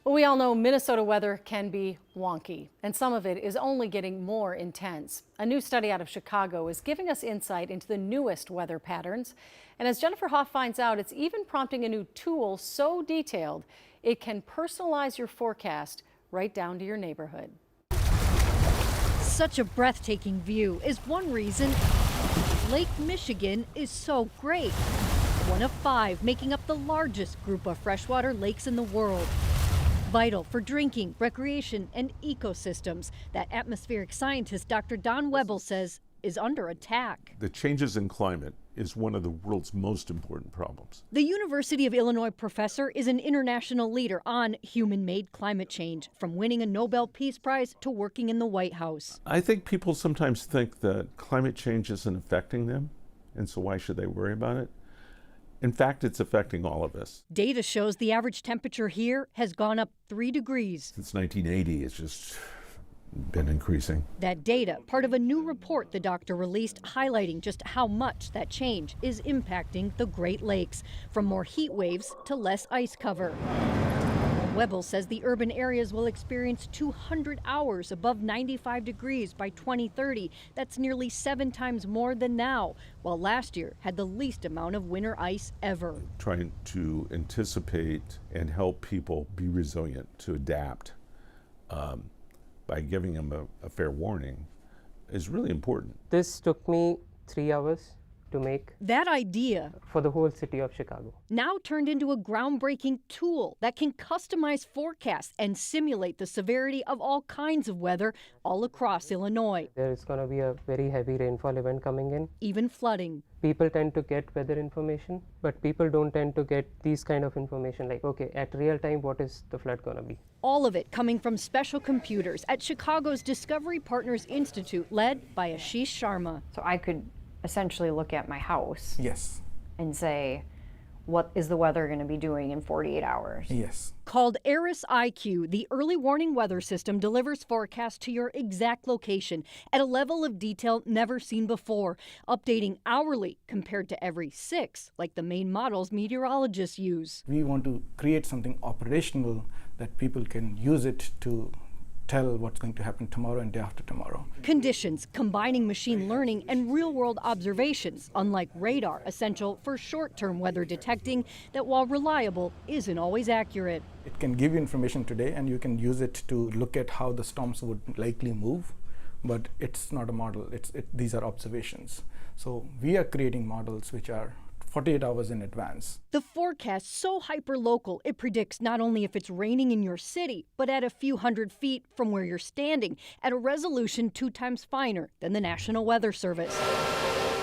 Well, we all know Minnesota weather can be wonky, and some of it is only getting more intense. A new study out of Chicago is giving us insight into the newest weather patterns. And as Jennifer Hoff finds out, it's even prompting a new tool so detailed it can personalize your forecast right down to your neighborhood. Such a breathtaking view is one reason Lake Michigan is so great. One of 5, making up the largest group of freshwater lakes in the world. Vital for drinking, recreation, and ecosystems that atmospheric scientist Dr. Don Webel says is under attack. The changes in climate is one of the world's most important problems. The University of Illinois professor is an international leader on human-made climate change, from winning a Nobel Peace Prize to working in the White House. I think people sometimes think that climate change isn't affecting them, and so why should they worry about it? In fact, it's affecting all of us. Data shows the average temperature here has gone up 3 degrees. Since 1980, it's just been increasing. That data, part of a new report the doctor released highlighting just how much that change is impacting the Great Lakes, from more heat waves to less ice cover. Webel says the urban areas will experience 200 hours above 95 degrees by 2030. That's nearly 7 times more than now, while last year had the least amount of winter ice ever. Trying to anticipate and help people be resilient, to adapt by giving them a fair warning is really important. This took me 3 hours to make. That idea, For the whole city of Chicago. now turned into a groundbreaking tool that can customize forecasts and simulate the severity of all kinds of weather all across Illinois, There is going to be a very heavy rainfall event coming in. even flooding. People tend to get weather information, but people don't tend to get these kind of information like, okay, at real time, what is the flood going to be? All of it coming from special computers at Chicago's Discovery Partners Institute, led by Ashish Sharma. So I could essentially look at my house Yes, and say, what is the weather going to be doing in 48 hours? yes. Called Eris IQ, the early warning weather system delivers forecasts to your exact location at a level of detail never seen before, updating hourly compared to every 6, like the main models meteorologists use. We want to create something operational that people can use it to tell what's going to happen tomorrow and day after tomorrow. Conditions combining machine learning and real-world observations, unlike radar, essential for short-term weather detecting that, while reliable, isn't always accurate. It can give you information today and you can use it to look at how the storms would likely move, but it's not a model. These are observations. So we are creating models which are 48 hours in advance. The forecast so hyper-local, it predicts not only if it's raining in your city, but at a few hundred feet from where you're standing, at a resolution 2 times finer than the National Weather Service.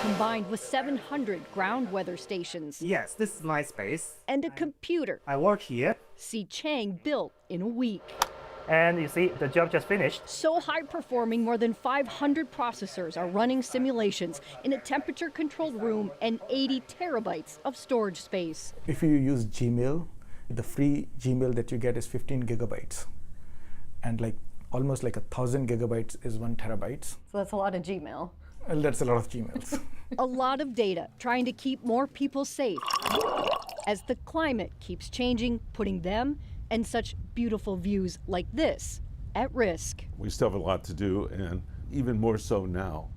Combined with 700 ground weather stations Yes, this is my space. and a computer, I work here, see Chang built in a week. and you see the job just finished. So high-performing, more than 500 processors are running simulations in a temperature-controlled room and 80 terabytes of storage space. If you use Gmail, the free Gmail that you get is 15 gigabytes. And almost 1,000 gigabytes is 1 terabyte. So that's a lot of Gmail. Well, that's a lot of Gmails. A lot of data trying to keep more people safe as the climate keeps changing, putting them and such beautiful views like this at risk. We still have a lot to do, and even more so now.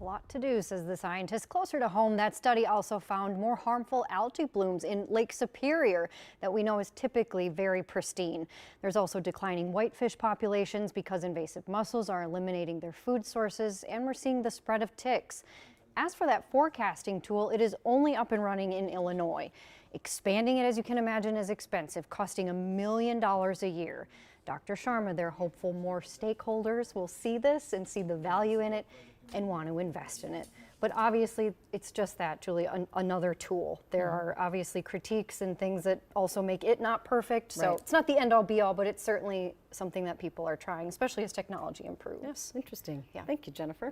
A lot to do, says the scientist. Closer to home, that study also found more harmful algae blooms in Lake Superior that we know is typically very pristine. There's also declining whitefish populations because invasive mussels are eliminating their food sources, and we're seeing the spread of ticks. As for that forecasting tool, it is only up and running in Illinois. Expanding it, as you can imagine, is expensive, costing $1 million a year. Dr. Sharma, they're hopeful more stakeholders will see this and see the value in it and want to invest in it. But obviously, it's just that, Julie, another tool. There are obviously critiques and things that also make it not perfect. So Right. it's not the end-all be-all, but it's certainly something that people are trying, especially as technology improves. Yes, interesting. Yeah. Thank you, Jennifer.